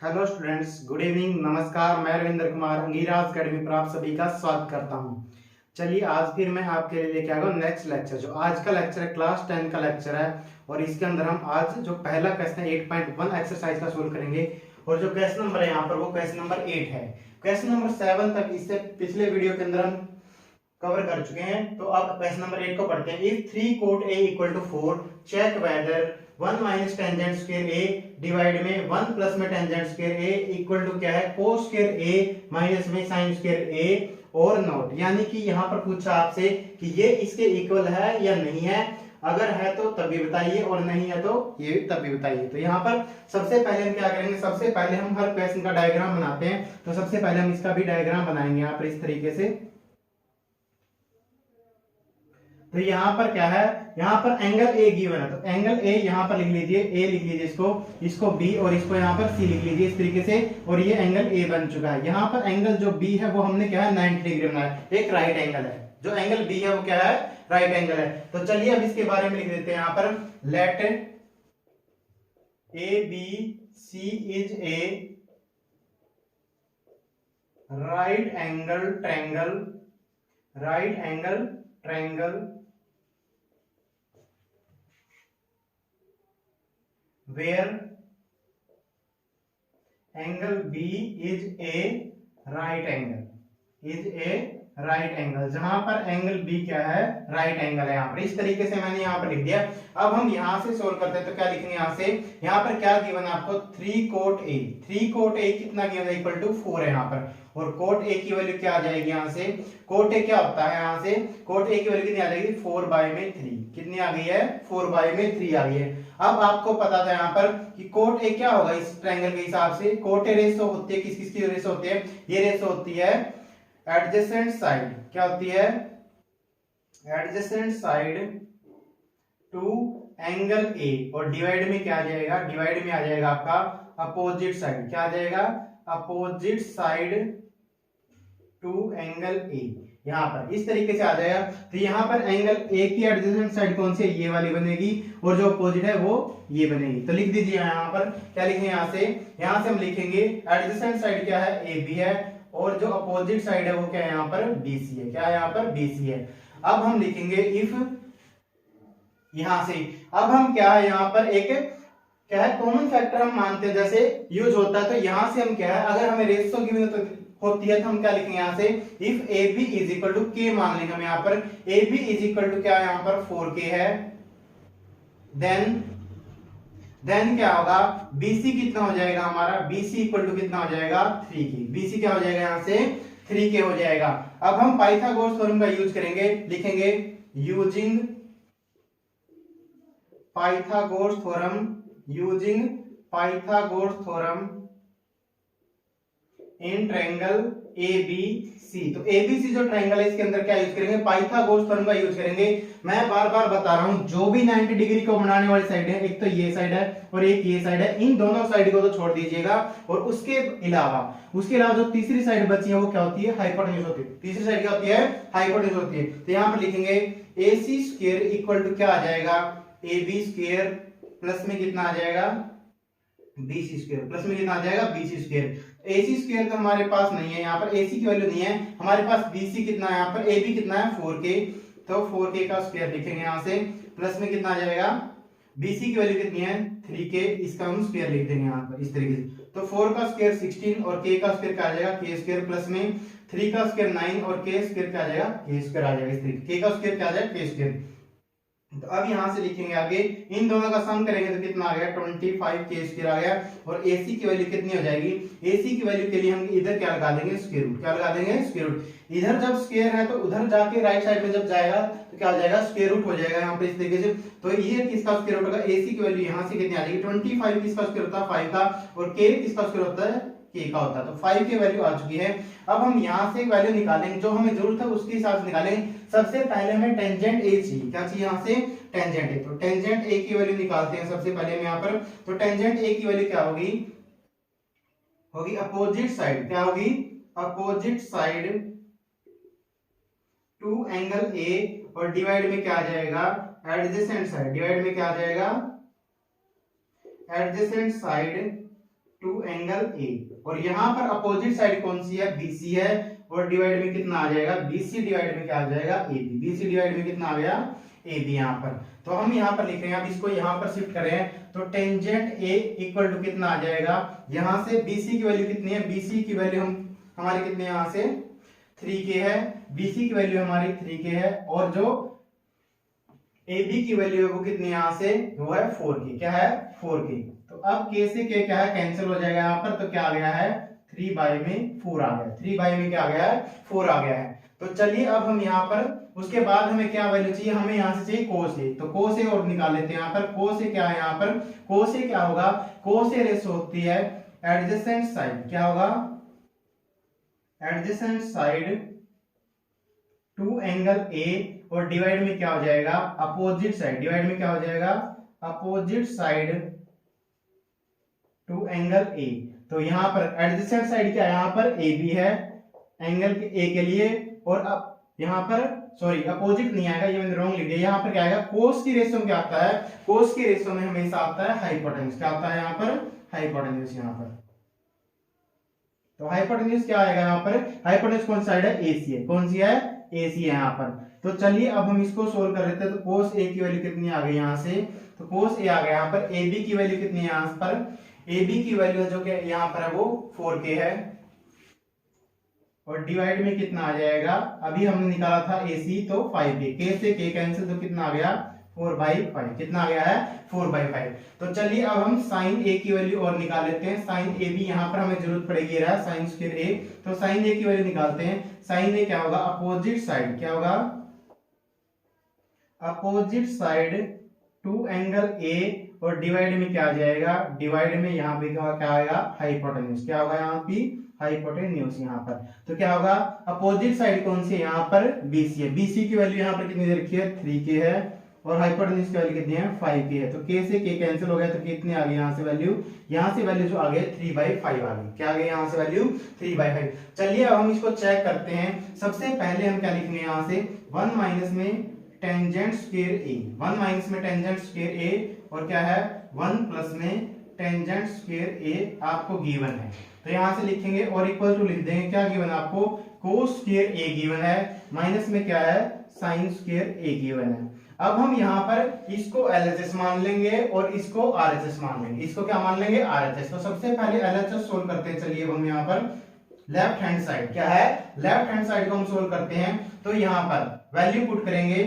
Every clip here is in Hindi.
हेलो स्टूडेंट्स, गुड इवनिंग, नमस्कार। मैं रविंद्र कुमार अंगीराज अकेडमी पर आप सभी का स्वागत करता हूं। चलिए आज फिर मैं आपके लिए लेके आ गया नेक्स्ट लेक्चर। जो आज का लेक्चर है क्लास 10 का लेक्चर है और इसके अंदर हम आज जो पहला क्वेश्चन 8.1 एक्सरसाइज का सोल्व करेंगे और जो क्वेश्चन नंबर है यहाँ पर वो क्वेश्चन नंबर 8 है। क्वेश्चन नंबर 7 तक इससे पिछले वीडियो के अंदर हम कवर कर चुके हैं। तो अब क्वेश्चन नंबर 8 को पढ़ते हैं। If 3 cot a equal to 4 check whether 1 minus tangent square a divide में 1 प्लस में tangent square a equal to क्या है cos स्क्वायर a माइनस में sin स्क्वायर a और नॉट। यानी कि यहाँ पर पूछा आपसे कि ये इसके इक्वल है या नहीं है। अगर है तो तब भी बताइए और नहीं है तो ये तब भी बताइए। तो यहाँ पर सबसे पहले हम क्या करेंगे, सबसे पहले हम हर क्वेश्चन का डायग्राम बनाते हैं। तो सबसे पहले हम इसका भी डायग्राम बनाएंगे यहाँ पर इस तरीके से। तो यहाँ पर क्या है, यहाँ पर एंगल ए गिवन है तो एंगल ए यहाँ पर लिख लीजिए, ए लिख लीजिए इसको बी और इसको यहाँ पर सी लिख लीजिए इस तरीके से। और ये एंगल ए बन चुका है। यहाँ पर एंगल जो बी है वो हमने क्या है 90 डिग्री बनाया है, एक राइट एंगल है। जो एंगल बी है वो क्या है, राइट एंगल है। तो चलिए अब इसके बारे में लिख देते हैं यहाँ पर। Let A B C is a right angle triangle where angle B is a right angle, जहां पर एंगल B क्या है, राइट एंगल है। यहाँ पर इस तरीके से मैंने यहाँ पर लिख दिया। अब हम यहाँ से सोल्व करते हैं तो क्या लिखेंगे यहाँ से, यहाँ पर क्या गिवन है आपको 3 cot A कितना गिवन है, इक्वल टू 4 है यहाँ पर। और cot A की वैल्यू क्या आ जाएगी यहाँ से, cot A क्या होता है, यहाँ से cot A की वैल्यू कितनी आ जाएगी 4/3। कितनी आ गई है, 4/3 आ गई है। अब आपको पता था यहाँ पर कि cot A क्या होगा इस ट्रायंगल के हिसाब से, cot A रेशो होती है किसकी रेशो होती है, ये रेशो होती है एडजेसेंट साइड। क्या होती है, adjacent side to angle A. और डिवाइड में क्या आ जाएगा, डिवाइड में आ जाएगा आपका अपोजिट साइड। क्या आ जाएगा, opposite side to angle A. यहाँ पर इस तरीके से आ जाएगा। तो यहाँ पर एंगल ए की एडजेसेंट साइड कौन सी है, ये वाली बनेगी और जो अपोजिट है वो ये बनेगी। तो लिख दीजिए यहाँ पर, क्या लिखेंगे यहाँ से हम लिखेंगे एडजेसेंट साइड क्या है, ए बी है और जो अपोजिट साइड है वो क्या है यहाँ पर BC है। क्या है यहाँ पर BC है। अब हम लिखेंगे इफ, यहां से अब हम क्या है यहाँ पर एक क्या है कॉमन फैक्टर हम मानते हैं जैसे यूज होता है। तो यहां से हम क्या है, अगर हमें रेशियो गिवन होती है तो हम क्या लिखेंगे यहाँ से, if AB is equal to K मान लेंगे हम यहाँ पर। AB इज इक्वल टू क्या है यहाँ पर 4K है। देन क्या होगा, BC कितना हो जाएगा हमारा, BC इक्वल टू कितना हो जाएगा 3K। BC क्या हो जाएगा यहाँ से 3K हो जाएगा। अब हम पाइथागोरस थ्योरम का यूज करेंगे, लिखेंगे using Pythagoras theorem in triangle ABC। तो ABC जो ट्रायंगल है इसके अंदर क्या यूज करेंगे, पाइथागोरस थ्योरम का यूज करेंगे। मैं बार बार बता रहा हूं, जो भी 90 डिग्री को बनाने वाली साइड है, एक तो ये साइड है और एक ये साइड है, इन दोनों साइड को तो छोड़ दीजिएगा। और उसके अलावा जो तीसरी साइड बची है वो क्या होती है, हाइपोटेन्यूज होती है। तीसरी साइड क्या होती है, हाइपोटेन्यूज होती है। तो यहाँ पर लिखेंगे AC स्क्वायर इक्वल टू क्या आ जाएगा, AB स्क्वायर प्लस में कितना आ जाएगा BC स्क्वायर, प्लस में कितना आ जाएगा BC स्क्वायर। AC स्क्वायर तो हमारे पास नहीं है, यहाँ पर AC की वैल्यू नहीं है हमारे पास। BC कितना है यहाँ पर, AB कितना है 4K। तो 4K का स्क्वायर लिखेंगे यहाँ से, प्लस में कितना आ जाएगा, BC की वैल्यू कितनी है 3K, इसका हम स्क्वायर लिख देंगे यहाँ पर इस तरीके से। तो 4 का स्क्वायर 16 और K का स्क्वायर क्या आ जाएगा K स्क्वायर, प्लस में 3 का स्क्वायर 9 और K स्क्वायर क्या आ जाएगा K स्क्वायर आ जाएगा इस तरीके। K का स्क्वायर क्या आ जाएगा K स्क्वायर। तो अब यहां से लिखेंगे आगे, इन दोनों का सम करेंगे तो कितना आ गया 25K स्क्वायर आ गया। और AC की वैल्यू कितनी हो जाएगी, AC की वैल्यू के लिए हम इधर क्या लगा देंगे स्क्वायर रूट। क्या लगा देंगे स्क्वायर रूट। इधर जब स्क्वायर है तो उधर जाके राइट साइड में जब जाएगा तो क्या हो जाएगा स्क्वायर रूट हो जाएगा यहाँ पे इस तरीके से। तो ये किसका स्क्वायर रूट होगा, AC की वैल्यू यहाँ से कितनी आ जाएगी 25 किसका स्क्वायर होता है 5 का, और K किसका स्क्वायर होता है K का होता है। तो 5 की वैल्यू आ चुकी है। अब हम यहाँ से एक वैल्यू निकालेंगे, जो हमें जरूरत है उसके हिसाब से निकालेंगे। सबसे पहले हमें टेंजेंट A चाहिए, क्या चाहिए यहाँ से टेंजेंट A। तो टेंजेंट A की वैल्यू निकालते हैं सबसे पहले हम यहाँ पर। तो टेंजेंट A की वैल्यू क्या होगी, अपोजिट साइड। क्या होगी, opposite side to angle A और डिवाइड में क्या आ जाएगा एडजेसेंट साइड। डिवाइड में क्या आ जाएगा adjacent side to angle A, और यहाँ पर अपोजिट साइड कौन सी है, बीसी है, और डिवाइड में कितना आ जाएगा, बीसी डिवाइड में क्या आ जाएगा, एबी, बीसी डिवाइड में कितना आ गया, एबी यहाँ पर। तो हम यहाँ पर लिख रहे हैं, अब इसको यहाँ पर शिफ्ट करें तो टेंजेंट ए इक्वल टू कितना आ जाएगा, यहाँ से बीसी की वैल्यू कितनी है, बीसी की वैल्यू हम हमारी कितनी है, यहाँ से 3k है, बीसी की वैल्यू हमारी 3k है, और जो AB की वैल्यू है वो कितनी है यहाँ से, वो है 4k, क्या है 4k। तो अब k से k क्या है, कैंसिल हो जाएगा यहाँ पर, तो क्या आ गया है 3 बाई में 4 आ गया, 3 बाई में क्या आ गया है, 4 आ गया है। तो चलिए अब हम यहाँ पर, उसके बाद हमें क्या वैल्यू चाहिए, हमें यहाँ से चाहिए cos A, तो cos A और निकाल लेते हैं यहाँ पर। cos A क्या है यहाँ पर, cos A क्या होगा, cos A रेशो होती है एडजेसेंट साइड, क्या होगा, adjacent side to angle A, और डिवाइड में क्या हो जाएगा, अपोजिट साइड, डिवाइड में क्या हो जाएगा, opposite side to angle A। तो यहाँ पर एडजेसेंट साइड क्या है, यहाँ पर AB है एंगल के A के लिए, और अब यहाँ पर सॉरी अपोजिट नहीं आएगा, ये मैंने रॉन्ग लिख दिया, यहाँ पर क्या आएगा, कोस की रेशो में क्या आता है, कोस की रेशो में हमेशा आता है हाइपोटेन्यूज, क्या आता है यहाँ पर, हाइपोटेन्यूज यहाँ पर। तो हाइपोटेन्यूज क्या आएगा यहाँ पर, हाइपोटेन्यूज कौन साइड है, AC है, कौन सी है, AC है यहाँ पर। तो चलिए अब हम इसको सोल्व कर लेते हैं। तो cos A की वैल्यू कितनी आ गई यहाँ से, तो cos A आ गया यहाँ पर, AB की वैल्यू कितनी है यहाँ पर, AB की वैल्यू जो कि यहाँ पर है वो 4k है, और डिवाइड में कितना आ जाएगा, अभी हमने निकाला था AC तो 5k, k से k कैंसिल, तो कितना आ गया 4/5, कितना आ गया है 4/5। तो चलिए अब हम sin A की वैल्यू और निकाल लेते हैं, sin AB यहाँ पर हमें जरूरत पड़ेगी रहा sin स्क्वायर A, तो sin A की वैल्यू निकालते हैं। sin A क्या होगा, अपोजिट साइड, क्या होगा, opposite side to angle A, और डिवाइड में क्या आ जाएगा, डिवाइड में यहाँ पे क्या आएगा, हाइपोटेन्यूज, क्या होगा यहाँ पे, हाइपोटेन्यूज यहाँ पर। तो क्या होगा, अपोजिट साइड कौन सी है यहाँ पर, BC है, BC की वैल्यू यहाँ पर कितनी दे रखी है, 3k है, और हाइपोटेन्यूज की वैल्यू कितनी है, 5k है। तो k से k कैंसिल हो गया, तो कितनी आ गई यहाँ से वैल्यू, यहाँ से वैल्यू जो आ गई 3/5 आ गई, क्या आ गई यहाँ से वैल्यू 3/5। चलिए अब हम इसको चेक करते हैं। सबसे पहले हम क्या लिखेंगे यहाँ से, 1 माइनस में टेंजेंट स्क्वायर A, 1 माइनस में टेंजेंट स्क्वायर A, और क्या है 1 प्लस में टेंजेंट स्क्वायर A आपको गिवन है, तो यहां से लिखेंगे और इक्वल टू लिख देंगे, क्या गिवन आपको, कोस स्क्वायर A गिवन है, माइनस में क्या है, साइन स्क्वायर A गिवन है। अब हम यहाँ पर इसको LHS मान लेंगे और इसको RHS मान लेंगे, इसको क्या मान लेंगे, RHS। तो सबसे पहले LHS सोल्व करते हैं। चलिए हम यहाँ पर लेफ्ट हैंड साइड, क्या है, लेफ्ट हैंड साइड को हम सोल्व करते हैं। तो यहाँ पर वैल्यू पुट करेंगे,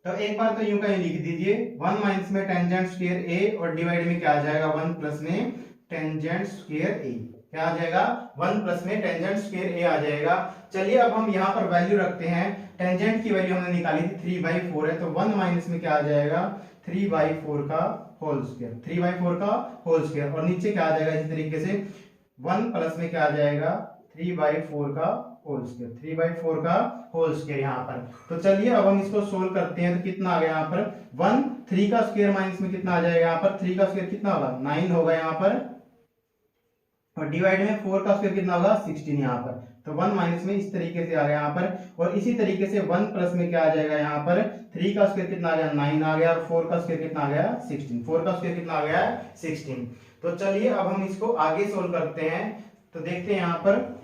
तो एक बार तो यूं का लिख दीजिए, 1 माइनस में टेंजेंट स्क्वायर A, और डिवाइड में क्या आ जाएगा, 1 प्लस में टेंजेंट स्क्वायर A, क्या आ जाएगा, 1 प्लस में टेंजेंट स्क्वायर A आ जाएगा। चलिए अब हम यहाँ पर वैल्यू रखते हैं, टेंजेंट की वैल्यू हमने निकाली थी 3/4 है, तो 1 माइनस में क्या आ जाएगा, 3/4 का होल स्क्वायर, 3/4 का होल स्क्वायर, और नीचे क्या आ जाएगा इसी तरीके से 1 प्लस में क्या आ जाएगा, 3/4 का होल स्क्वायर, 3/4 का होल स्क्वायर यहाँ पर। तो चलिए अब हम इसको सोल्व करते हैं। तो कितना आ गया यहाँ पर, 1, 3 का स्क्वायर माइनस में कितना आ जाएगा यहाँ पर, 3 का स्क्वायर कितना होगा, 9 होगा यहाँ पर, और डिवाइड में 4 का स्क्वायर कितना होगा, 16 यहाँ पर। तो 1 माइनस में इस तरीके से आ गया यहाँ पर, और इसी तरीके से 1 प्लस में क्या आ जाएगा यहाँ पर, 3 का स्क्वायर कितना आ गया, 9 आ गया, और 4 का स्क्वायर कितना आ गया, 16, 4 का स्क्वायर कितना आ गया, 16। तो चलिए अब हम इसको आगे सोल्व करते हैं। तो देखते हैं यहाँ पर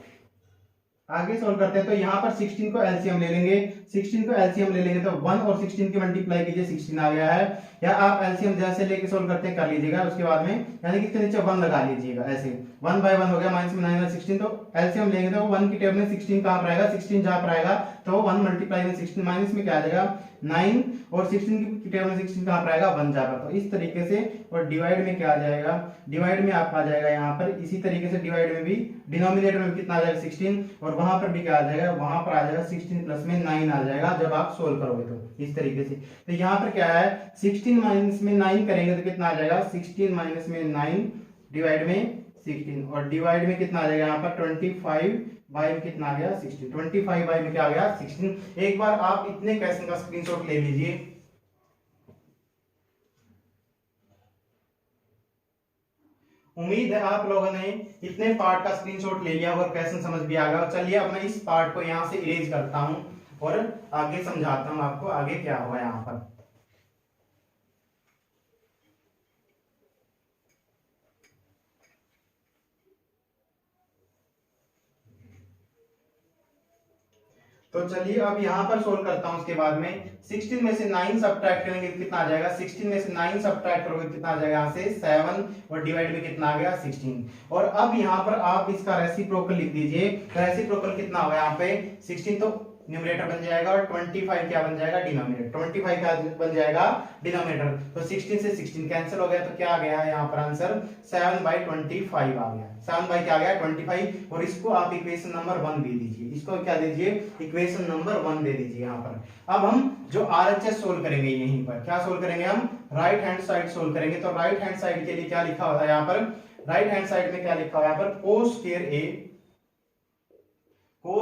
आगे सोल्व करते हैं। तो यहाँ पर 16 को एलसीएम ले लेंगे, 16 को एलसीएम ले लेंगे तो 1 और 16 की मल्टीप्लाई कीजिए, 16 आ गया है। या आप एलसीएम जैसे लेके सोल्व करते हैं कर लीजिएगा, उसके बाद में यानी कि इसके नीचे 1 लगा लीजिएगा, ऐसे 1/1 हो गया, माइनस में 9 और 16। तो एलसीएम लेंगे तो 1 की टेबल में 16 कहां पर आएगा, 16 जहां पर आएगा तो 1 मल्टीप्लाई में 16, माइनस में क्या आ जाएगा 9, और 16 की टेबल में 16 कहां पर आएगा, 1 जाएगा। तो इस तरीके से, और डिवाइड में क्या आ जाएगा, डिवाइड में आपका आ जाएगा यहाँ पर इसी तरीके से, डिवाइड में भी डिनोमिनेटर में कितना आ जाएगा 16, और वहां पर भी क्या आ जाएगा, वहां पर आ जाएगा 16 प्लस में 9 आ जाएगा जब आप सोल्व करोगे तो इस तरीके से। तो यहाँ पर क्या है 16 माइनस में 9 करेंगे तो कितना आ जाएगा, 16 माइनस में 9 डिवाइड में 16, और डिवाइड में कितना आ जाएगा यहाँ पर 25/, कितना आ गया 16, 25/, में क्या आ गया 16। एक बार आप इतने क्वेश्चन का स्क्रीनशॉट ले लीजिए। उम्मीद है आप लोगों ने इतने पार्ट का स्क्रीनशॉट ले लिया और क्वेश्चन समझ भी आ गया। चलिए अब मैं इस पार्ट को यहाँ से इरेज करता हूं और आगे समझाता हूं आपको आगे क्या होगा यहाँ पर। तो चलिए अब यहाँ पर सोल्व करता हूँ। उसके बाद में 16 में से 9 सब्ट्रैक्ट करेंगे तो कितना आ जाएगा, 16 में से 9 सब्ट्रैक्ट करोगे कितना आ जाएगा, यहाँ से 7 और डिवाइड में कितना आ गया 16। और अब यहाँ पर आप इसका रेसिप्रोकल लिख दीजिए। तो रेसिप्रोकल कितना होगा यहाँ पे 16, तो न्यूमरेटर बन जाएगा और 25 क्या बन जाएगा, डिनोमिनेटर। 25 क्या बन जाएगा, डिनोमिनेटर। तो 16 से 16 कैंसिल हो गया, तो क्या आ गया है यहाँ पर आंसर 7/25 आ गया। 7 बाई क्या आ गया 25। और इसको आप इक्वेशन नंबर 1 दे दीजिए, इसको क्या दीजिए, इक्वेशन नंबर 1 दे दीजिए यहाँ पर। अब हम जो RHS सोल्व करेंगे, यहीं पर क्या सोल्व करेंगे, हम राइट हैंड साइड सोल्व करेंगे। तो राइट हैंड साइड के लिए क्या लिखा हुआ है यहाँ पर, राइट हैंड साइड में क्या लिखा हुआ है यहाँ पर, cos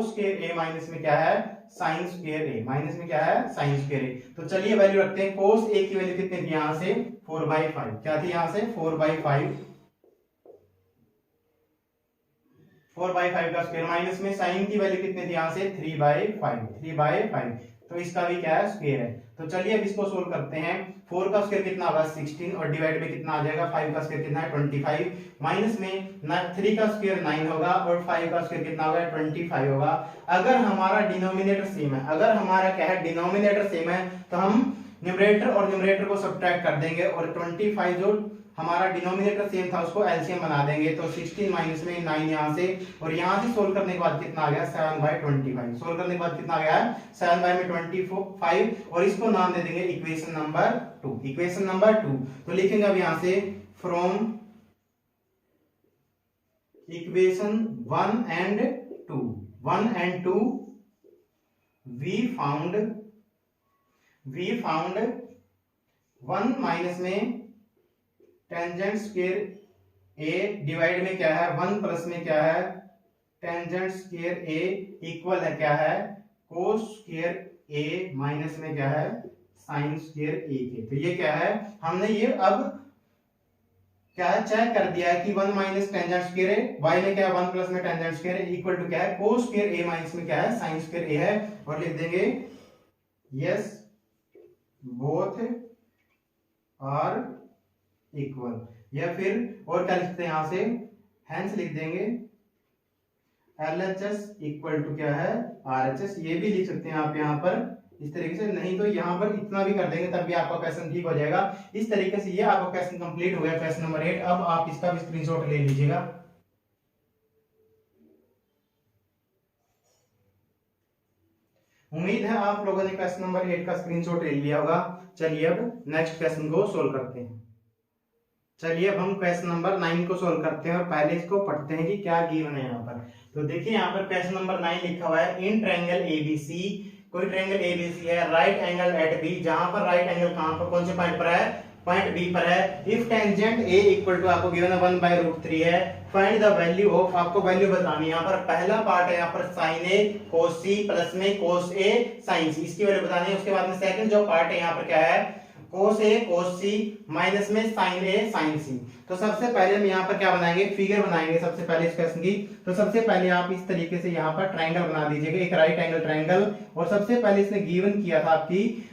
स्क्वायर a माइनस में क्या है, साइन स्क्वायर a, माइनस में क्या है, साइन स्क्वायर a। तो चलिए वैल्यू रखते हैं। cos a की वैल्यू कितनी थी यहाँ से 4/5, क्या थी यहाँ से 4/5, 4/5 का स्क्वायर, माइनस में साइन की वैल्यू कितनी थी यहाँ से 3/5, तो इसका भी क्या है, स्क्वायर है। तो चलिए अब इसको सोल्व करते हैं। 4 का स्क्वायर कितना होगा 16 और डिवाइड में कितना आ जाएगा, 5 का स्क्वायर कितना है 25, माइनस में 3 का स्क्वायर 9 होगा और 5 का स्क्वायर कितना होगा 25 होगा। अगर हमारा डिनोमिनेटर सेम है, अगर हमारा क्या है डिनोमिनेटर सेम है, तो हम न्यूमरेटर और न्यूमरेटर को सब्ट्रैक्ट कर देंगे और 25 जो हमारा डिनोमिनेटर सेम था उसको एलसीएम बना देंगे। तो 16 माइनस में 9 यहाँ से, और यहाँ से सोल्व करने के बाद कितना आ गया 7/25, सोल्व करने के बाद कितना आ गया 7/25, और इसको नाम दे देंगे इक्वेशन नंबर 2, इक्वेशन नंबर 2। तो लिखेंगे अब यहाँ से from equation 1 and 2 we found 1 minus में टेंजेंट स्क्वायर a डिवाइड में क्या है 1 प्लस में क्या है टेंजेंट स्क्वायर a इक्वल है क्या है कोस स्क्वायर a माइनस में क्या है साइन स्क्वायर a के। तो ये क्या है, हमने ये अब क्या है चेक कर दिया है कि 1 minus tangent square a, y में क्या है 1 प्लस में tangent square a equal to क्या है कोस स्क्वायर a माइनस में क्या है साइन स्क्वायर a है। और लिख देंगे यस बोथ आर इक्वल, या फिर और क्या लिखते हैं यहां से हेंस लिख देंगे LHS इक्वल टू क्या है RHS। ये भी लिख सकते हैं आप यहाँ पर इस तरीके से, नहीं तो यहाँ पर इतना भी कर देंगे तब भी आपका क्वेश्चन ठीक हो जाएगा। इस तरीके से ये आपका क्वेश्चन कंप्लीट हो गया, क्वेश्चन नंबर 8। अब आप इसका भी स्क्रीनशॉट ले लीजिएगा। उम्मीद है आप लोगों ने क्वेश्चन नंबर 8 का स्क्रीनशॉट ले लिया होगा। चलिए अब नेक्स्ट क्वेश्चन को सोल्व करते हैं। चलिए अब हम क्वेश्चन नंबर 9 को सोल्व करते हैं और पहले इसको पढ़ते हैं कि क्या गिवन है यहाँ पर। तो देखिए यहाँ पर क्वेश्चन नंबर 9 लिखा हुआ है इन ट्रायंगल एबीसी, कोई ट्रायंगल एबीसी है, राइट एंगल एट बी, जहां पर राइट एंगल कहां पर कौन से पॉइंट पर है, पॉइंट बी पर है। If tangent A equal to आपको गिवन है 1/√3 है, फाइंड द वैल्यू ऑफ, आपको वैल्यू बतानी है। यहाँ पर पहला पार्ट है यहाँ पर साइन ए कोस सी प्लस में कोस ए साइन सी, इसकी वैल्यू बतानी है। उसके बाद में सेकंड जो पार्ट है यहाँ पर क्या है कोस ए कोस सी माइनस में साइन ए साइन सी। तो सबसे पहले हम यहाँ पर क्या बनाएंगे, फिगर बनाएंगे सबसे पहले इस क्वेश्चन की। तो सबसे पहले आप इस तरीके से यहाँ पर ट्रायंगल बना दीजिएगा, एक राइट एंगल ट्रायंगल। और सबसे पहले इसने गिवन किया था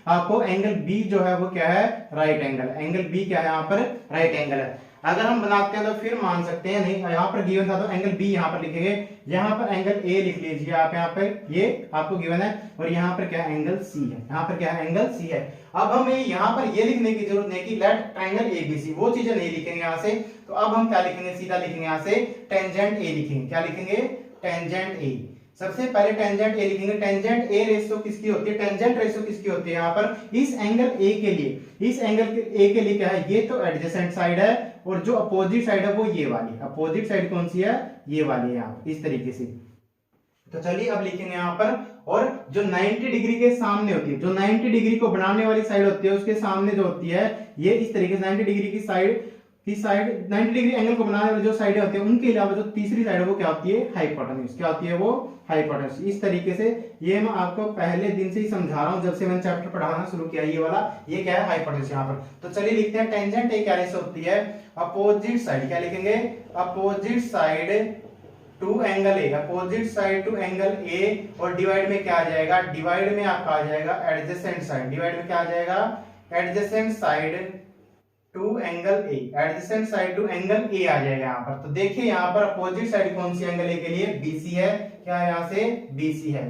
आपको एंगल बी जो है वो क्या है राइट एंगल, एंगल बी क्या है यहाँ पर राइट एंगल है। अगर हम बनाते हैं तो फिर मान सकते हैं, नहीं यहाँ पर गिवन था तो एंगल बी यहाँ पर लिखेंगे, यहाँ पर एंगल ए लिख लीजिए आप, यहाँ पर ये आपको गिवन है, और यहाँ पर क्या एंगल सी है, यहाँ पर क्या है एंगल सी है। अब हमें यहाँ पर ये लिखने की जरूरत नहीं कि लेट ट्रायंगल एबीसी, वो चीजें नहीं लिखेंगे यहाँ से। तो अब हम क्या लिखेंगे, सीधा लिखेंगे यहाँ से टेंजेंट ए लिखेंगे। क्या लिखेंगे, टेंजेंट ए। सबसे पहले टेंजेंट ए लिखेंगे। टेंजेंट ए रेशियो किसकी होती है, टेंजेंट रेशियो किसकी होती है यहाँ पर इस एंगल ए के लिए, इस एंगल ए के लिए क्या है, ये तो एडजेसेंट साइड है, और जो अपोजिट साइड है वो ये वाली, अपोजिट साइड कौन सी है, ये वाली है यहाँ इस तरीके से। तो चलिए अब लिखेंगे यहाँ पर, और जो 90 डिग्री के सामने होती है, जो 90 डिग्री को बनाने वाली साइड होती है उसके सामने जो होती है ये इस तरीके से 90 डिग्री की साइड 90 डिग्री एंगल को बनाने वाली जो साइडें होती है उनके अलावा जो तीसरी साइड है वो क्या होती है हाइपोटेन्यूज, क्या होती है वो हाइपोटेन्यूज। इस तरीके से ये मैं आपको पहले दिन से ही समझा रहा हूं, जब से मैंने चैप्टर पढ़ाना शुरू किया ये वाला, ये क्या है हाइपोटेन्यूज यहाँ पर। तो चलिए लिखते हैं टेंजेंट ए क्या रेशियो होती है अपोजिट साइड, क्या लिखेंगे opposite side to angle A, opposite side to angle A, और डिवाइड में क्या आ जाएगा, डिवाइड में आपका आ जाएगा एडजेसेंट साइड, डिवाइड में क्या आ जाएगा adjacent side to angle A, adjacent side to angle A आ जाएगा यहाँ पर। तो देखिए यहाँ पर अपोजिट साइड कौन सी एंगल ए के लिए, बीसी है, क्या यहाँ से बीसी है।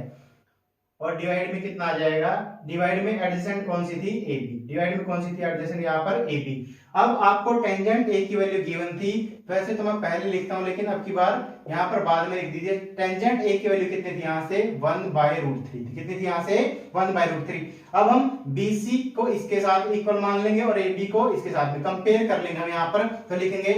और डिवाइड में कितना आ जाएगा, डिवाइड में एडजेसेंट कौन सी थी, ए बी, डिवाइड में कौन सी थी एडजेसेंट यहाँ पर ए बी। अब आपको टेंजेंट ए की वैल्यू गिवन थी, वैसे तो मैं पहले लिखता हूं लेकिन अब की बार यहाँ पर बाद में लिख दीजिए। टेंजेंट ए की वैल्यू कितनी थी यहाँ से 1/√3 थी, कितनी थी यहाँ से 1/√3। अब हम BC को इसके साथ इक्वल मान लेंगे और AB को इसके साथ में कंपेयर कर लेंगे हम यहाँ पर, तो लिखेंगे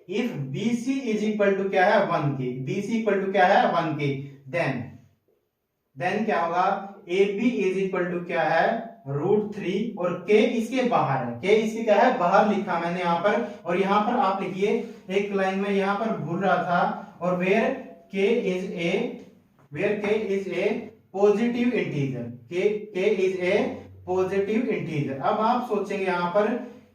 if BC is equal to क्या है 1K, BC इक्वल टू क्या है 1K, देन क्या होगा, AB इज इक्वल टू क्या है √3 और K इसके बाहर है, K इसके क्या है बाहर लिखा मैंने यहाँ पर। और यहाँ पर आप लिखिए एक लाइन में यहाँ पर भूल रहा था, और where K is a positive integer, K is a positive integer. अब आप सोचेंगे यहाँ पर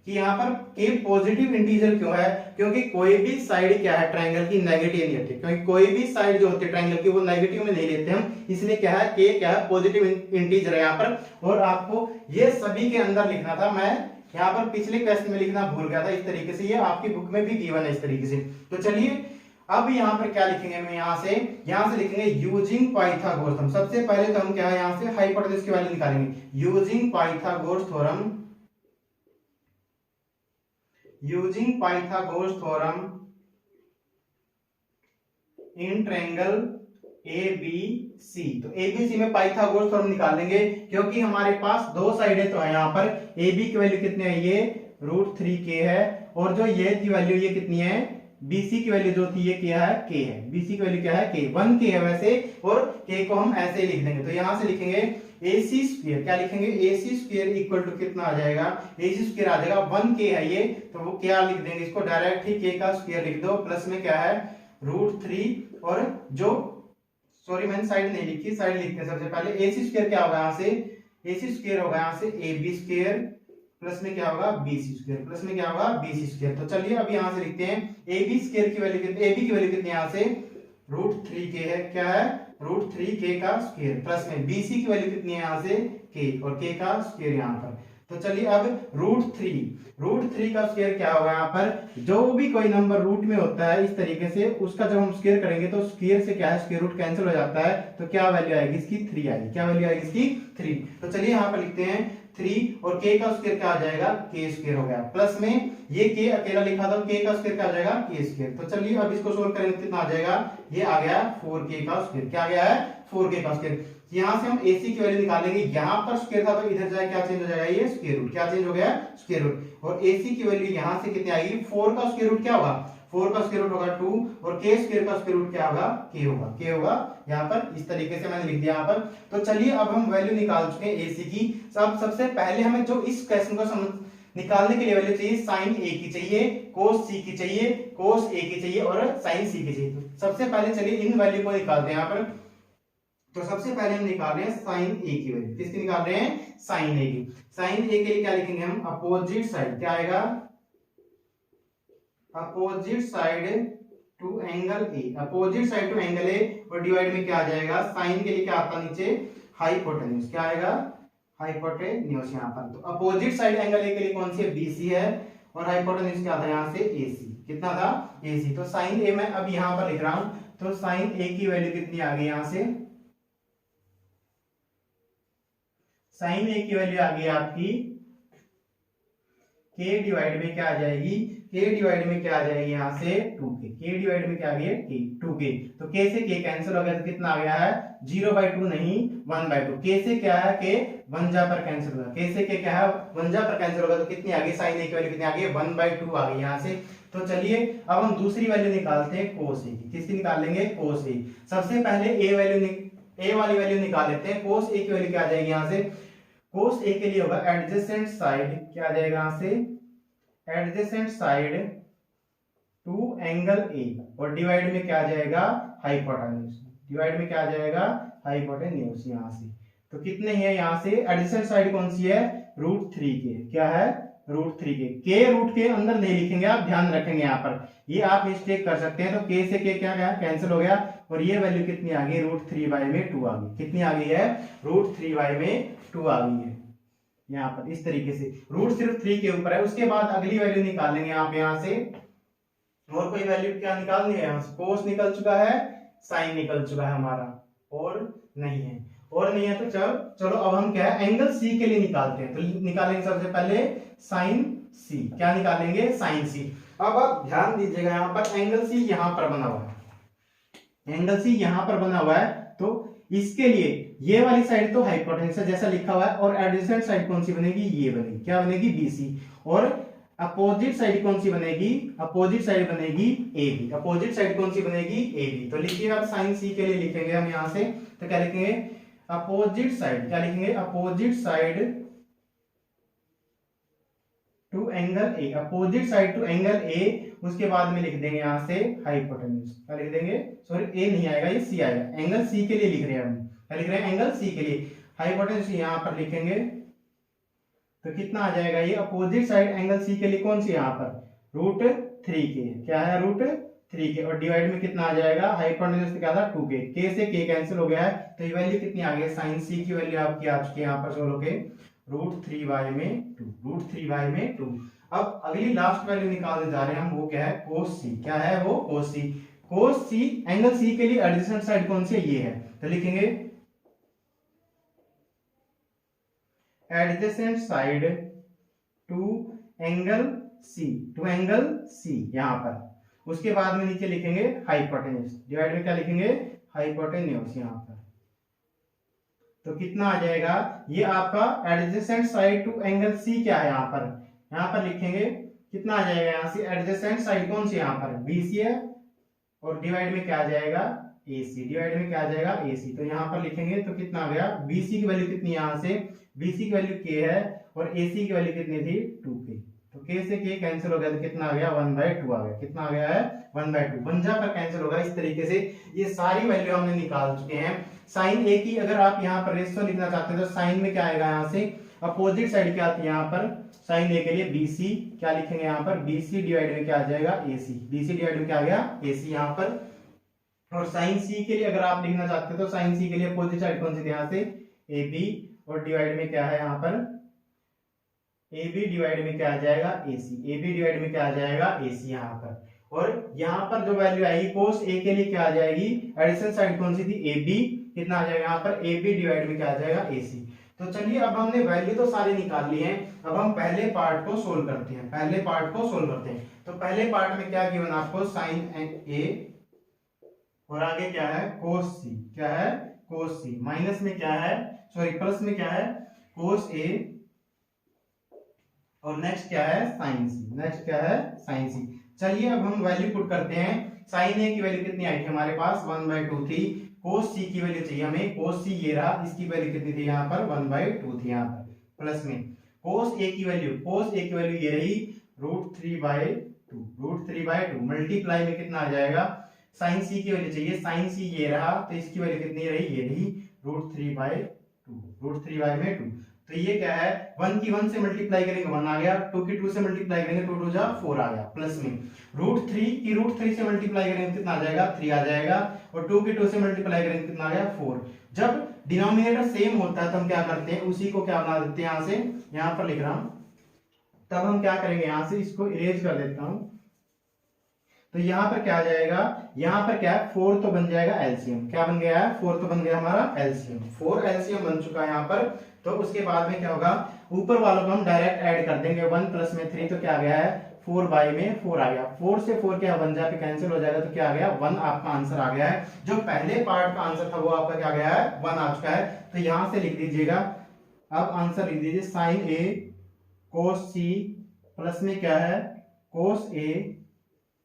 कि यहाँ पर K पॉजिटिव इंटीजर क्यों है, क्योंकि कोई भी साइड क्या है ट्रायंगल की नेगेटिव नहीं होती, क्योंकि कोई भी साइड जो होती है ट्रायंगल की वो नेगेटिव में नहीं लेते हम, इसलिए क्या है K क्या है पॉजिटिव इंटीजर है यहाँ पर। और आपको ये सभी के अंदर लिखना था, मैं यहाँ पर पिछले क्वेश्चन में लिखना भूल गया था इस तरीके से, ये आपकी बुक में भी गिवन है इस तरीके से। तो चलिए अब यहाँ पर क्या लिखेंगे हम, यहाँ से लिखेंगे यूजिंग पाइथागोरस थ्योरम। सबसे पहले तो हम क्या है यहाँ से हाइपोटेनस की वैल्यू निकालेंगे, using Pythagoras theorem, using Pythagoras theorem in triangle ABC। तो ABC में पाइथागोरस थ्योरम निकालेंगे, क्योंकि हमारे पास दो साइडें तो है यहाँ पर, AB की वैल्यू कितनी है, ये √3K है, और जो ये की वैल्यू ये कितनी है, BC की वैल्यू जो थी ये क्या है K है, BC की वैल्यू क्या है K, 1K है वैसे, और K को हम ऐसे लिख देंगे। तो यहां से लिखेंगे AC स्क्वायर, क्या लिखेंगे AC स्क्वायर इक्वल टू कितना आ जाएगा, AC स्क्वायर आ जाएगा 1K है ये, तो वो क्या लिख देंगे इसको डायरेक्ट ही K का स्क्वायर लिख दो, प्लस में क्या है √3, और जो सॉरी मैंने साइड नहीं लिखी, साइड लिखते हैं सबसे पहले। AC स्क्वायर क्या होगा यहाँ से, AC स्क्वायर होगा यहाँ से AB स्क्वायर, प्लस में क्या होगा BC स्क्वायर, प्लस में क्या होगा BC स्क्वायर। तो चलिए अब यहाँ से लिखते हैं AB स्क्वायर की वैल्यू कितनी, AB की वैल्यू कितनी यहाँ से √3K है, क्या है √3K का स्क्वायर, प्लस में BC की वैल्यू कितनी है यहाँ से K, और K का स्क्वायर यहाँ पर। तो चलिए अब √3 का स्क्वायर क्या होगा यहाँ पर, जो भी कोई नंबर रूट में होता है इस तरीके से उसका जब हम स्क्वायर करेंगे तो स्क्वायर से क्या है स्क्वायर रूट कैंसिल हो जाता है, तो क्या वैल्यू आएगी इसकी 3 आएगी, क्या वैल्यू आएगी इसकी 3। तो चलिए यहाँ पर लिखते हैं 3 और K का स्क्वायर क्या आ जाएगा K स्क्वायर हो गया, प्लस में ये K अकेला लिखा था, K का स्क्वायर क्या आ जाएगा K स्क्वायर। तो चलिए अब इसको सोल्व करेंगे कितना आ जाएगा, ये आ गया 4K का स्क्वायर, क्या आ गया है 4K का स्क्वायर। यहाँ से हम AC की वैल्यू निकालेंगे, यहाँ पर स्क्वायर था तो इधर जाए क्या चेंज हो जाएगा, ये स्क्वायर रूट, क्या चेंज हो गया स्क्वायर रूट। और AC की वैल्यू यहाँ से कितनी आएगी, 4 का स्क्वायर रूट क्या होगा, 4 का स्क्वायर रूट होगा 2, और K स्क्वायर का स्क्वायर रूट क्या होगा K होगा, K होगा यहाँ पर, इस तरीके से मैंने लिख दिया यहाँ पर। तो चलिए अब हम वैल्यू निकाल चुके हैं AC की। अब सबसे पहले हमें जो इस क्वेश्चन को समझ निकालने के लिए वैल्यू चाहिए sin A की चाहिए, cos C की चाहिए, cos A की चाहिए और sin C की चाहिए। तो सबसे पहले चलिए इन वैल्यू को निकालते हैं यहाँ पर। तो सबसे पहले हम निकाल रहे हैं sin A की वैल्यू, किसकी निकाल रहे हैं sin A की। sin A के लिए क्या लिखेंगे हम, अपोजिट साइड, क्या आएगा opposite side to angle A, opposite side to angle A, और डिवाइड में क्या आ जाएगा, sin के लिए क्या आता नीचे हाइपोटेन्यूज, क्या आएगा हाइपोटेन्यूज यहाँ पर। तो अपोजिट साइड एंगल A के लिए कौन सी है BC है, और हाइपोटेन्यूज क्या था यहाँ से AC, कितना था AC। तो sin A मैं अब यहाँ पर लिख रहा हूं, तो sin A की वैल्यू कितनी आ गई यहाँ से, sin A की वैल्यू आ गई आपकी K डिवाइड में क्या आ जाएगी, K डिवाइड में क्या आ जाएगी यहाँ से 2K, K डिवाइड में क्या आ गया 2K। तो K से K कैंसिल हो गया तो कितना आ गया है 0/2 नहीं 1/2। K से क्या है K 1 जा पर कैंसिल होगा, K से K क्या है 1 जा पर कैंसिल होगा, तो कितनी आ गई sin A की वैल्यू कितनी आ गई 1/2 आ गई यहाँ से। तो चलिए अब हम दूसरी वैल्यू निकालते हैं cos A की, किसकी निकालेंगे cos A। सबसे पहले A वाली वैल्यू निकाल लेते हैं। cos A की वैल्यू क्या आ जाएगी यहाँ से, cos A के लिए होगा एडजेसेंट साइड, क्या आ जाएगा यहाँ से adjacent side to angle A, और डिवाइड में क्या आ जाएगा हाइपोटेन्यूज, डिवाइड में क्या आ जाएगा हाइपोटेन्यूज यहाँ से। तो कितने हैं यहाँ से, एडजेसेंट साइड कौन सी है √3K, क्या है √3K। K रूट के अंदर नहीं लिखेंगे आप, ध्यान रखेंगे यहाँ पर, ये आप मिस्टेक कर सकते हैं। तो K से K क्या गया कैंसिल हो गया, और ये वैल्यू कितनी आ गई √3y में 2 आ गई, कितनी आ गई है √3y में 2 आ गई है यहाँ पर इस तरीके से। रूट सिर्फ 3 के ऊपर है। उसके बाद अगली वैल्यू निकालेंगे आप यहाँ से, और कोई वैल्यू क्या निकालनी है यहाँ से, कोस निकल चुका है साइन निकल चुका है हमारा, और नहीं है, और नहीं है तो चलो अब हम क्या है एंगल सी के लिए निकालते हैं। तो निकालेंगे सबसे पहले साइन सी। क्या निकालेंगे? साइन सी। अब आप ध्यान दीजिएगा यहाँ पर एंगल सी यहाँ पर बना हुआ है, एंगल सी यहाँ पर बना हुआ है, तो इसके लिए ये वाली साइड तो हाइपोटेन्यूस है जैसा लिखा हुआ है, और एडजेसेंट साइड कौन सी बनेगी? ये बनेगी। क्या बनेगी? बीसी। और अपोजिट साइड कौन सी बनेगी? अपोजिट साइड बनेगी ए बी। अपोजिट साइड कौन सी बनेगी? A B. तो लिखिए आप साइन सी के लिए लिखेंगे हम यहां से, तो क्या लिखेंगे? Opposite side. क्या लिखेंगे? Opposite side to angle A. Opposite side to angle A. उसके बाद में लिख देंगे यहां से हाइपोटेन्यूस। क्या लिख देंगे? सॉरी ए नहीं आएगा, ये सी आएगा। एंगल सी के लिए लिख रहे हैं हम। क्या लिख रहे हैं? एंगल सी के लिए। हाइपोटेन्यूस यहां पर लिखेंगे तो कितना आ जाएगा? ये अपोजिट साइड एंगल सी के लिए कौन सी यहाँ पर? √3 के। क्या है? √3 के। और डिवाइड में कितना आ जाएगा? हाइपोटेन्यूस क्या था? 2 के से के कैंसिल हो गया है, तो ये वैल्यू कितनी आ गई? साइन सी की वैल्यू आपकी आ चुकी है यहाँ पर सोल्व के √3y में 2। √3y में 2। अब अगली लास्ट वैल्यू निकालने जा रहे हैं हम, वो क्या है? कोस सी। क्या है वो? कोस सी। कोस सी एंगल सी के लिए एडजेसेंट साइड कौन सी है? ये है। तो लिखेंगे adjacent side to angle C. To angle C यहां पर। उसके बाद में नीचे लिखेंगे हाइपोटेन्यूस। डिवाइड में क्या लिखेंगे? हाइपोटेन्यूस यहां पर। तो कितना आ जाएगा? ये आपका adjacent side to angle C क्या है यहाँ पर? यहाँ पर लिखेंगे कितना आ जाएगा? यहाँ से एडजेसेंट साइड कौन सी यहाँ पर? बीसी है। और डिवाइड में क्या आ जाएगा? AC। डिवाइड में क्या आ जाएगा? AC। तो यहाँ पर लिखेंगे तो कितना आ गया? BC की वैल्यू कितनी यहाँ से? BC की वैल्यू K है, और AC की वैल्यू कितनी थी? 2K। तो K से K कैंसिल हो गया, तो कितना आ गया? 1/2 आ गया। कितना आ गया है? 1/2। 1 जाकर कैंसिल होगा। इस तरीके से ये सारी वैल्यू हमने निकाल चुके हैं। साइन ए की अगर आप यहाँ पर रेशियो लिखना चाहते हैं तो साइन में क्या आएगा? यहाँ से अपोजिट साइड क्या आती है यहाँ पर? साइन ए के लिए BC। क्या लिखेंगे यहाँ पर? BC डिवाइड में क्या आ जाएगा? AC। BC डिवाइड में क्या आ गया? AC यहाँ पर। और साइन सी के लिए अगर आप लिखना चाहते हो तो साइन सी के लिए अपोजिट साइड कौन सी थी? यहाँ से AB। और डिवाइड में क्या है यहाँ पर? AB डिवाइड में क्या आ जाएगा? AC। AB डिवाइड में क्या आ जाएगा? AC यहाँ पर। और यहाँ पर जो वैल्यू आएगी कोस ए के लिए क्या आ जाएगी? एडिशन साइड कौन सी थी? AB। कितना आ जाएगा यहाँ पर? AB डिवाइड में क्या आ जाएगा? AC। तो चलिए अब हमने वैल्यू तो सारी निकाल ली है, अब हम पहले पार्ट को सोल्व करते हैं। पहले पार्ट को सोल्व करते हैं। तो पहले पार्ट में क्या गिवन आपको? साइन ए, और आगे क्या है? कोस सी। क्या है? कोस सी। माइनस में क्या है? सॉरी प्लस में क्या है? कोस ए। और नेक्स्ट क्या है? साइन सी। नेक्स्ट क्या है? साइन सी। चलिए अब हम वैल्यू पुट करते हैं। साइन ए की वैल्यू कितनी आई थी हमारे पास? 1/2 थी। कोस सी की वैल्यू चाहिए हमें। कोस सी ये रहा, इसकी वैल्यू कितनी थी यहाँ पर? 1/2 थी यहाँ पर। प्लस में कोस ए की वैल्यू, कोस ए की वैल्यू ये रही √3/2। √3/2 मल्टीप्लाई में कितना आ जाएगा? साइन सी की वैल्यू चाहिए। साइन सी ये रहा, तो इसकी वैल्यू कितनी रही? ये रही √3/2। √3/2। तो ये क्या है? 1 की 1 से मल्टीप्लाई करेंगे 1 आ गया, 2 की 2 से मल्टीप्लाई करेंगे 2 2 जा 4 आ गया। प्लस में √3 की √3 से मल्टीप्लाई करेंगे कितना आ जाएगा? 3 आ जाएगा। और 2 की 2 से मल्टीप्लाई करेंगे कितना आ गया? 4। जब डिनोमिनेटर सेम होता है तो हम क्या करते हैं? उसी को क्या बना देते हैं? यहाँ से, यहाँ पर लिख रहा हूं, तब हम क्या करेंगे? यहाँ से इसको इरेज कर देता हूं। तो यहाँ पर क्या आ जाएगा? यहाँ पर क्या है? 4 तो बन जाएगा एलसीएम। क्या बन गया है? 4 तो बन गया हमारा एलसीएम। 4 एलसीएम बन चुका है यहाँ पर। तो उसके बाद में क्या होगा? ऊपर वालों को हम डायरेक्ट ऐड कर देंगे। 1 प्लस में 3 तो क्या आ गया है? 4 में 4 आ गया। 4 से 4 क्या 1 जाके कैंसिल हो जाएगा, तो क्या आ गया? 1 आपका आंसर आ गया है। जो पहले पार्ट का आंसर था वो आपका क्या गया है? 1 आ चुका है। तो यहां से लिख दीजिएगा, अब आंसर लिख दीजिए साइन ए कोस सी, प्लस में क्या है? कोस ए,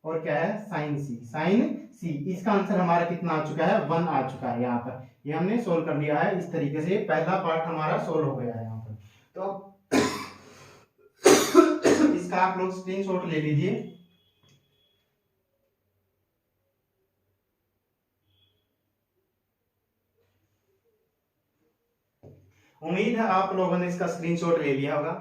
और क्या है? साइन सी। साइन सी। इसका आंसर हमारा कितना आ चुका है? 1 आ चुका है यहाँ पर। ये हमने सोल्व कर लिया है। इस तरीके से पहला पार्ट हमारा सोल्व हो गया है यहाँ पर। तो इसका आप लोग स्क्रीनशॉट ले लीजिए। उम्मीद है आप लोगों ने इसका स्क्रीनशॉट ले लिया होगा।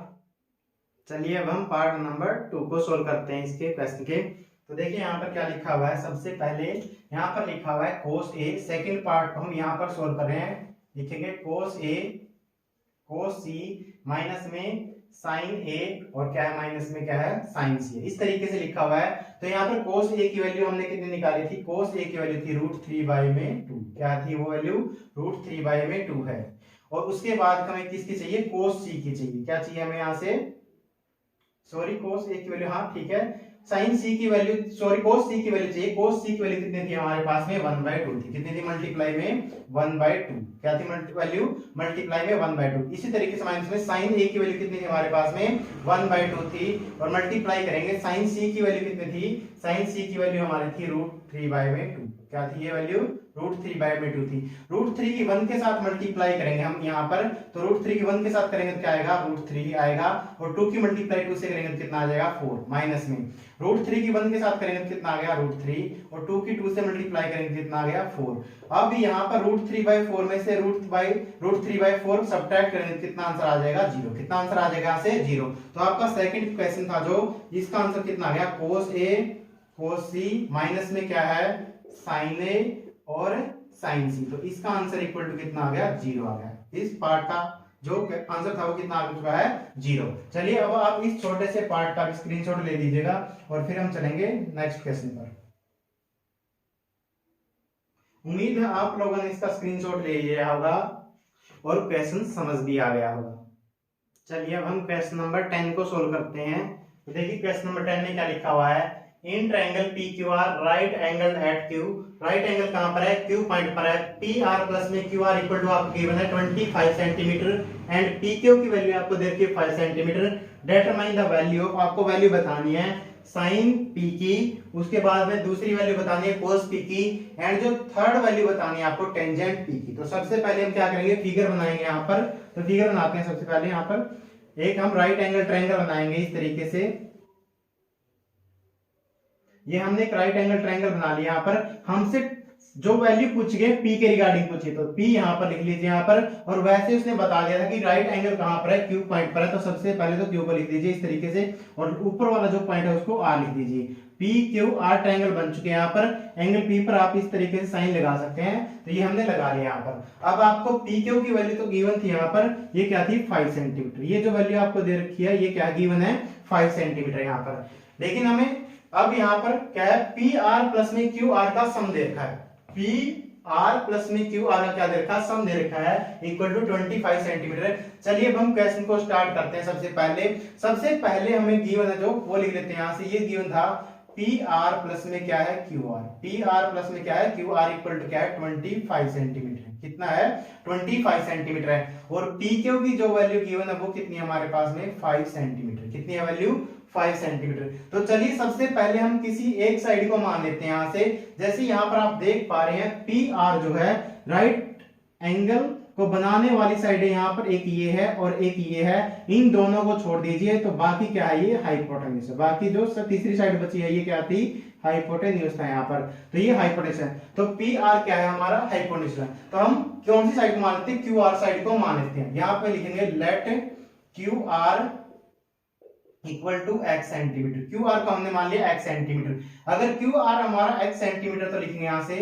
चलिए अब हम पार्ट नंबर 2 को सोल्व करते हैं इसके क्वेश्चन के। तो देखिए यहाँ पर क्या लिखा हुआ है। सबसे पहले यहाँ पर लिखा हुआ है कोस ए। सेकंड पार्ट को हम यहाँ पर सोल्व कर रहे हैं। लिखेंगे कोस ए कोस सी माइनस में साइन ए और क्या है माइनस में क्या है साइन सी है, इस तरीके से लिखा हुआ है। तो यहाँ पर कोस ए की वैल्यू हमने कितनी निकाली थी, कोस ए की वैल्यू थी √3/2, क्या थी वो वैल्यू, √3/2 है। और उसके बाद हमें किसकी चाहिए, कोस सी की चाहिए, क्या चाहिए हमें यहाँ से, सॉरी कोस ए की वैल्यू, हाँ ठीक है, साइन सी की वैल्यू, सॉरी कोस सी की वैल्यू चाहिए। कोस सी की वैल्यू कितनी थी हमारे पास में 1/2 थी, कितनी थी मल्टीप्लाई में 1/2, क्या थी वैल्यू मल्टीप्लाई में 1/2। इसी तरीके से माइनस में साइन ए की वैल्यू कितनी थी हमारे पास में 1/2 थी, और मल्टीप्लाई करेंगे साइन सी की वैल्यू कितनी थी, साइन सी की वैल्यू हमारी थी √3/2, क्या थी ये वैल्यू √3/2 थी। √3 की 1 के साथ मल्टीप्लाई करेंगे हम यहाँ पर, तो √3 की 1 के साथ करेंगे तो क्या आएगा, √3 आएगा, और 2 की मल्टीप्लाई 2 से करेंगे तो कितना आ जाएगा 4, माइनस में √3 की 1 के साथ करेंगे तो कितना आ गया √3, और 2 की 2 से मल्टीप्लाई करेंगे तो कितना आ गया 4। अब यहाँ पर √3/4 में से √3/4 सब्ट्रैक्ट करेंगे तो कितना आंसर आ जाएगा 0, कितना आंसर आ जाएगा यहाँ से 0। तो आपका सेकंड क्वेश्चन था जो, इसका आंसर कितना आ गया, कोस ए कोस सी माइनस में क्या है साइन ए और साइन सी, तो इसका आंसर इक्वल टू कितना आ गया 0 आ गया। इस पार्ट का जो आंसर था वो कितना आ चुका है 0। चलिए अब आप इस छोटे से पार्ट का स्क्रीनशॉट ले लीजिएगा और फिर हम चलेंगे नेक्स्ट क्वेश्चन पर। उम्मीद है आप लोगों ने इसका स्क्रीनशॉट ले लिया होगा और क्वेश्चन समझ भी आ गया होगा। चलिए अब हम क्वेश्चन नंबर 10 को सोल्व करते हैं। तो देखिए क्वेश्चन नंबर 10 में क्या लिखा हुआ है, in triangle PQR right angle at Q, right angle कहां पर है, Q पॉइंट पर है, PR प्लस में QR इक्वल टू आपको गिवन है 25 सेंटीमीटर एंड PQ की वैल्यू आपको दे रखी है 5 सेंटीमीटर। डिटरमाइन द वैल्यू, आपको वैल्यू बतानी है साइन P की, उसके बाद में दूसरी वैल्यू बतानी है कोस P की, एंड जो थर्ड वैल्यू बतानी है आपको टेंजेंट P की। तो सबसे पहले हम क्या करेंगे, फिगर बनाएंगे यहाँ पर। तो फिगर बनाते हैं सबसे पहले, यहाँ पर एक हम राइट एंगल ट्रायंगल बनाएंगे इस तरीके से। ये हमने एक राइट एंगल ट्रायंगल बना लिया। यहाँ पर हमसे जो वैल्यू पूछ गए P के रिगार्डिंग पूछी, तो P यहाँ पर लिख लीजिए यहाँ पर, और वैसे उसने बता दिया था कि राइट एंगल कहां पर है, Q पॉइंट पर है, तो सबसे पहले तो Q को लिख दीजिए इस तरीके से, और ऊपर वाला जो पॉइंट है उसको R लिख दीजिए। PQR ट्रायंगल बन चुके हैं। यहाँ पर एंगल P पर आप इस तरीके से साइन लगा सकते हैं, तो ये हमने लगा लिया यहाँ पर। अब आपको PQ की वैल्यू तो गिवन थी यहाँ पर, ये क्या थी 5 सेंटीमीटर, ये जो वैल्यू आपको दे रखी है ये क्या गिवन है 5 सेंटीमीटर यहाँ पर। लेकिन हमें अब यहाँ पर क्या है, PR प्लस में QR का सम दे रखा है, PR प्लस में QR का क्या दे रखा है, सम दे रखा है, इक्वल टू 25 सेंटीमीटर। चलिए अब हम क्वेश्चन को स्टार्ट करते हैं। सबसे पहले हमें गिवन है जो वो लिख लेते हैं यहाँ से। ये गिवन था PR प्लस में क्या है QR, PR प्लस में क्या है QR इक्वल टू क्या है 25 सेंटीमीटर, कितना है 25 सेंटीमीटर है। और PQ की जो वैल्यू गिवन है वो कितनी है हमारे पास में 5 सेंटीमीटर, कितनी है वैल्यू 5 सेंटीमीटर। तो चलिए सबसे पहले हम किसी एक साइड को मान लेते हैं यहाँ से। जैसे यहाँ पर आप देख पा रहे हैं PR जो है राइट एंगल को बनाने वाली साइड है, यहाँ पर एक ये है और एक ये है, इन दोनों को छोड़ दीजिए तो बाकी क्या है ये हाइपोटेन्यूज है। बाकी जो तीसरी साइड बची है ये क्या थी हाइपोटेन्यूज था यहाँ पर, तो ये हाइपोटेन्यूज है। तो PR क्या है हमारा हाइपोटेन्यूज है। तो हम कौन सी साइड को मान लेते हैं, QR साइड को मान लेते हैं। यहाँ पे लिखेंगे let QR equal to x centimetre. QR को हमने मान लिया x सेंटीमीटर। अगर QR हमारा x सेंटीमीटर तो लिखेंगे यहाँ से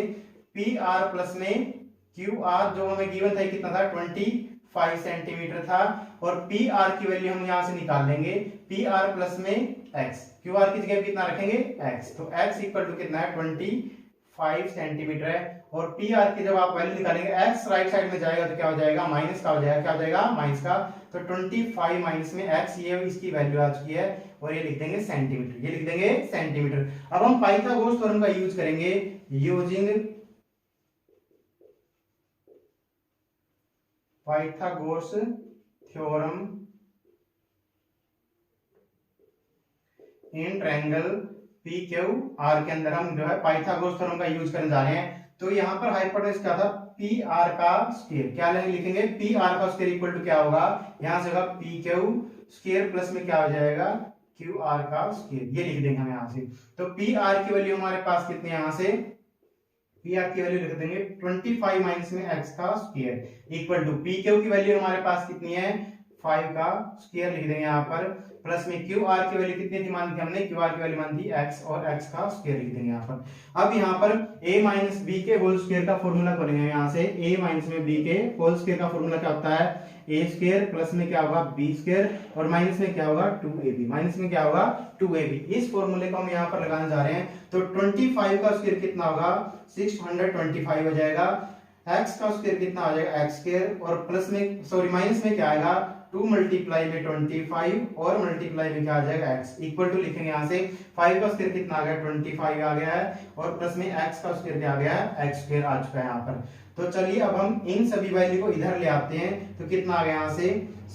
PR प्लस में QR जो हमें गिवन था कितना था 25 सेंटीमीटर था, और PR की वैल्यू हम यहाँ से निकाल लेंगे PR प्लस में x, QR की जगह कितना रखेंगे x, तो x इक्वल टू कितना है 25 सेंटीमीटर है। और PR की जब आप वैल्यू निकालेंगे x राइट साइड में जाएगा तो क्या हो जाएगा माइनस का हो जाएगा, क्या हो जाएगा माइनस का, तो 25 माइनस में x, ये इसकी वैल्यू आ चुकी है, और ये लिख देंगे सेंटीमीटर, ये लिख देंगे सेंटीमीटर। अब हम पाइथागोरस थ्योरम का यूज करेंगे, using Pythagoras theorem in triangle PQR के अंदर हम जो है पाइथागोरस थ्योरम का यूज करने जा रहे हैं। तो यहाँ पर हाइपोटेन्यूज क्या था PR का स्क्वायर, क्या लिखेंगे PR का स्क्वायर इक्वल टू क्या होगा, यहाँ से होगा PQ स्क्वायर प्लस में क्या हो जाएगा QR का स्क्वायर, ये लिख देंगे हम यहाँ से। तो PR की वैल्यू हमारे पास कितनी है, यहाँ से PR की वैल्यू लिख देंगे 25 माइनस में x का स्क्वायर इक्वल टू PQ की वैल्यू हमारे पास कितनी है 5 का स्क्वायर लिख देंगे यहाँ पर, प्लस में क्यू आर की वैल्यू कितनी थी मानी थी हमने, क्यू आर की वैल्यू मानी थी एक्स, और एक्स का स्क्वायर लिख देंगे यहाँ पर। अब यहाँ पर a माइनस बी के होल स्क्वायर का फॉर्मूला करेंगे यहाँ से, a माइनस में b के होल स्क्वायर का फॉर्मूला क्या होता है, a स्क्वायर प्लस में क्या होगा b स्क्वायर और माइनस में क्या होगा 2ab, माइनस में क्या होगा 2ab। इस फॉर्मूले को हम यहाँ पर लगाने जा रहे हैं, तो 25 का स्क्वायर कितना होगा 625 हो जाएगा, x का स्क्वायर कितना आ जाएगा x स्क्वायर, और प्लस में सॉरी माइनस में क्या आएगा 2 मल्टीप्लाई में 25 और मल्टीप्लाई में क्या आ जाएगा x, इक्वल टू लिखेंगे यहाँ से 5 का स्क्वायर कितना आ गया 25 आ गया है, और प्लस में x का स्क्वायर क्या आ गया है x स्क्वायर आ चुका है यहाँ पर। तो चलिए अब हम इन सभी वैल्यू को इधर ले आते हैं, तो कितना आ गया यहाँ से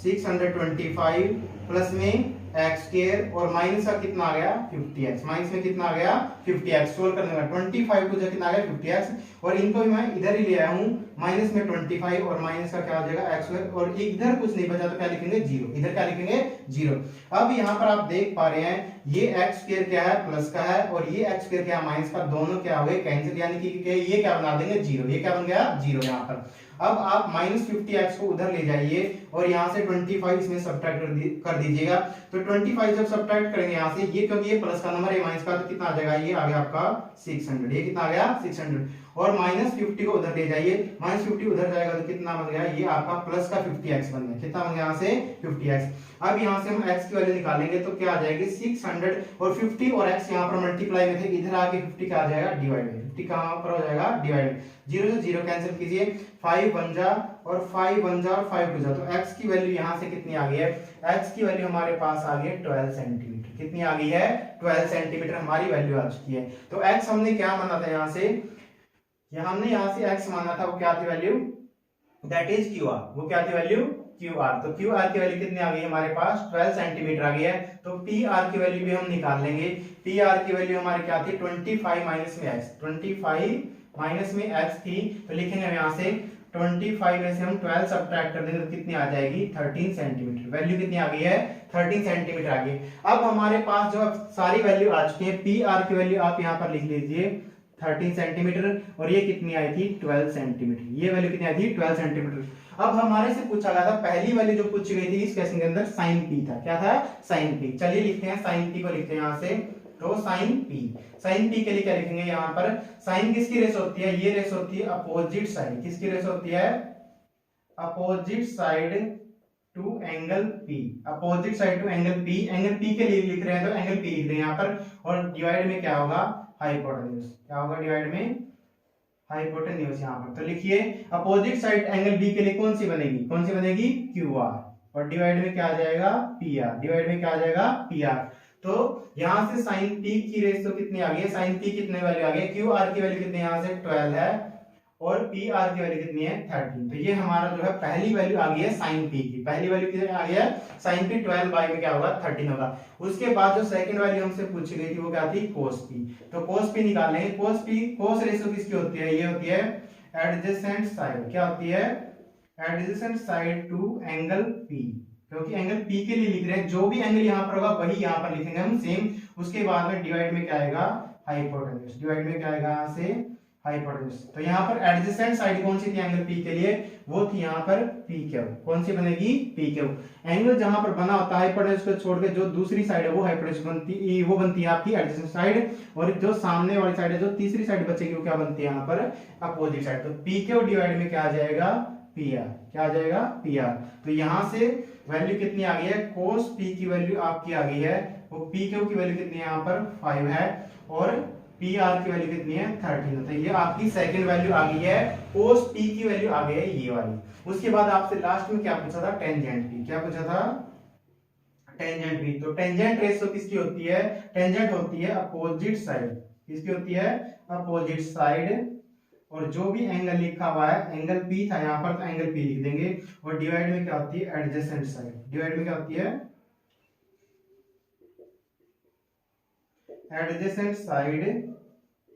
625 प्लस में x स्क्वायर और माइनस का कितना आ गया 50x, माइनस में कितना आ गया 50x, सोल्व करने का 25 टू कितना आ गया 50x, और इनको भी मैं इधर ही ले आया हूं, माइनस में 25 और माइनस का क्या हो जाएगा x स्क्वायर, और इधर कुछ नहीं बचा तो क्या लिखेंगे 0, इधर क्या लिखेंगे 0। अब यहाँ पर आप देख पा रहे हैं ये x स्क्वायर क्या है प्लस का है, और ये x स्क्वायर क्या है माइनस का, दोनों क्या हो गए कैंसिल, यानी कि ये क्या बना देंगे 0, ये क्या बन गया 0 यहाँ पर। अब आप माइनस 50x को उधर ले जाइए और यहाँ से 25 इसमें सब्ट्रैक्ट कर दीजिएगा, तो 25 जब सब्ट्रैक्ट करेंगे यहाँ से, ये क्योंकि ये प्लस का नंबर है माइनस का, तो कितना आ जाएगा ये आ गया आपका 600, ये कितना आ गया 600, और माइनस 50 को उधर ले जाइए, माइनस 50 उधर जाएगा तो कितना बन गया ये आपका प्लस का 50x बन गया, कितना बन गया यहाँ से 50x। अब यहाँ से हम x की वैल्यू निकालेंगे तो क्या आ जाएगी 600 और 50 और x यहाँ पर मल्टीप्लाई में थे, इधर आके 50 का आ जाएगा डिवाइड में, 50 कहां पर हो जाएगा डिवाइड, 0 से 0 कैंसिल कीजिए, 5 बन जा और 5 बन जा और 5 टू जा, तो x की वैल्यू यहाँ से कितनी आ गई है, x की वैल्यू हमारे पास आ गई है 12 सेंटीमीटर, कितनी आ गई है 12 सेंटीमीटर हमारी वैल्यू आ चुकी है। तो x हमने क्या माना था यहाँ से, हमने यहाँ से x माना था, वो क्या थी वैल्यू, दैट इज QR, वो क्या थी वैल्यू QR, तो QR की वैल्यू कितनी आ गई हमारे पास 12 सेंटीमीटर आ गई है, तो PR की वैल्यू भी हम निकाल लेंगे। PR की वैल्यू हमारी क्या थी 25 माइनस में x, 25 माइनस में x थी, तो लिखेंगे हम यहाँ से 25 में से हम 12 सब्ट्रैक्ट कर देंगे तो कितनी आ जाएगी 13 सेंटीमीटर, वैल्यू कितनी आ गई है 13 सेंटीमीटर आ गई। अब हमारे पास जो सारी वैल्यू आ चुकी है, PR की वैल्यू आप यहाँ पर लिख लीजिए 13 सेंटीमीटर, और ये कितनी आई थी 12 सेंटीमीटर, ये वैल्यू कितनी आई थी 12 सेंटीमीटर। अब हमारे से पूछा गया था, पहली वैल्यू जो पूछी गई थी इस क्वेश्चन के अंदर sin p था, क्या था sin p, चलिए लिखते हैं sin p को, लिखते हैं यहाँ से, तो sin p के लिए क्या लिखेंगे यहाँ पर, sin किसकी रेस होती है, ये रेस होती है अपोजिट साइड, किसकी रेस होती है opposite side to angle p, opposite side to angle p, angle p के लिए लिख रहे हैं तो एंगल p लिख दें यहाँ पर, और डिवाइड में क्या होगा हाइपोटेन्यूज, क्या होगा डिवाइड में हाइपोटेन्यूज यहाँ पर, तो लिखिए अपोजिट साइड एंगल बी के लिए कौन सी बनेगी QR, और डिवाइड में क्या आ जाएगा PR, डिवाइड में क्या आ जाएगा PR। तो यहाँ से sin p की रेशियो कितनी आ गई है, sin p कितने वैल्यू आ गई, QR की वैल्यू कितनी यहाँ से 12 है और PR की वैल्यू कितनी है 13, तो ये हमारा जो है पहली वैल्यू आ गई है sin p की, पहली वैल्यू कितनी आ गई है sin p 12 बाई में क्या होगा 13 होगा। उसके बाद जो सेकंड वैल्यू हमसे पूछी गई थी वो क्या थी cos p, तो cos p निकालेंगे, cos रेशियो किसकी होती है, ये होती है एडजेसेंट साइड, क्या होती है adjacent side to angle p, क्योंकि एंगल p के लिए लिख रहे हैं, जो भी एंगल यहाँ पर होगा वही यहाँ पर लिखेंगे हम सेम। उसके बाद में डिवाइड में क्या आएगा हाइपोटेन्यूज, डिवाइड में क्या आएगा यहाँ से हाइपोटेन्यूज, तो यहाँ पर एडजेसेंट साइड कौन सी थी एंगल p के लिए, वो थी यहाँ पर PQ, कौन सी बनेगी PQ। एंगल जहां पर बना होता है हाइपोटेन्यूज को छोड़ के जो दूसरी साइड है वो हाइपोटेन्यूज बनती है आपकी एडजेसेंट साइड, और जो सामने वाली साइड है जो तीसरी साइड बचेगी वो क्या बनती है यहाँ पर अपोजिट साइड, तो PQ डिवाइड में क्या आ जाएगा PR, क्या आ जाएगा PR। तो यहाँ से वैल्यू कितनी आ गई है, cos p की वैल्यू आपकी आ गई है, वो PQ की वैल्यू कितनी है यहाँ पर 5 है, और PR की वैल्यू कितनी है 13, तो ये आपकी सेकंड वैल्यू आ गई है, cos p की वैल्यू आ गई है ये वाली। उसके बाद आपसे लास्ट में क्या पूछा था टेंजेंट p, क्या पूछा था टेंजेंट p, तो टेंजेंट रेशियो किसकी होती है, टेंजेंट होती है अपोजिट साइड, किसकी होती है अपोजिट साइड, और जो भी एंगल लिखा हुआ है एंगल p था यहाँ पर तो एंगल p लिख देंगे, और डिवाइड में क्या होती है एडजेसेंट साइड, डिवाइड में क्या होती है adjacent side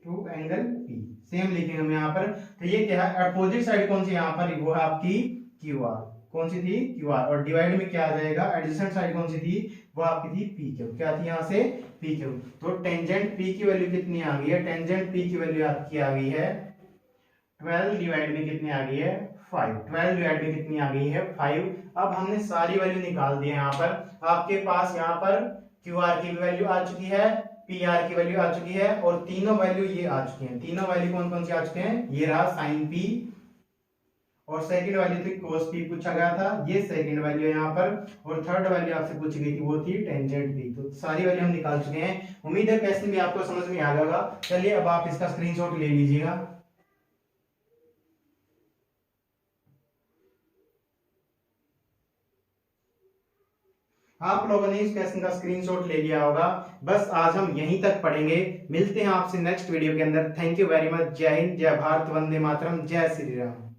to angle p, same लिखेंगे हम यहाँ पर। तो ये क्या है अपोजिट साइड कौन सी यहाँ पर, वो है आपकी QR, कौन सी थी QR, और डिवाइड में क्या आ जाएगा एडजेसेंट साइड कौन सी थी, वो आपकी थी PQ, क्या थी यहाँ से PQ। तो टेंजेंट p की वैल्यू कितनी आ गई है, टेंजेंट p की वैल्यू आपकी आ गई है 12 डिवाइड में कितनी आ गई है 5, 12 डिवाइड में कितनी आ गई है 5। अब हमने सारी वैल्यू निकाल दी है। यहाँ पर आपके पास यहाँ पर QR की भी वैल्यू आ चुकी है, PR की वैल्यू आ चुकी है और तीनों वैल्यू ये आ चुकी हैं। तीनों वैल्यू कौन कौन सी आ चुके हैं, ये रहा sin P और सेकंड वैल्यू थी cos P पूछा गया था, ये सेकंड वैल्यू है यहाँ पर, और थर्ड वैल्यू आपसे पूछी गई थी वो थी टेंजेंट P। तो सारी वैल्यू हम निकाल चुके हैं। उम्मीद है क्वेश्चन भी आपको समझ में आ जाएगा। चलिए अब आप इसका स्क्रीनशॉट ले लीजिएगा। आप लोगों ने इस क्वेश्चन का स्क्रीनशॉट ले लिया होगा। बस आज हम यहीं तक पढ़ेंगे, मिलते हैं आपसे नेक्स्ट वीडियो के अंदर। Thank you very much. जय हिंद, जय भारत, वंदे मातरम, जय श्री राम।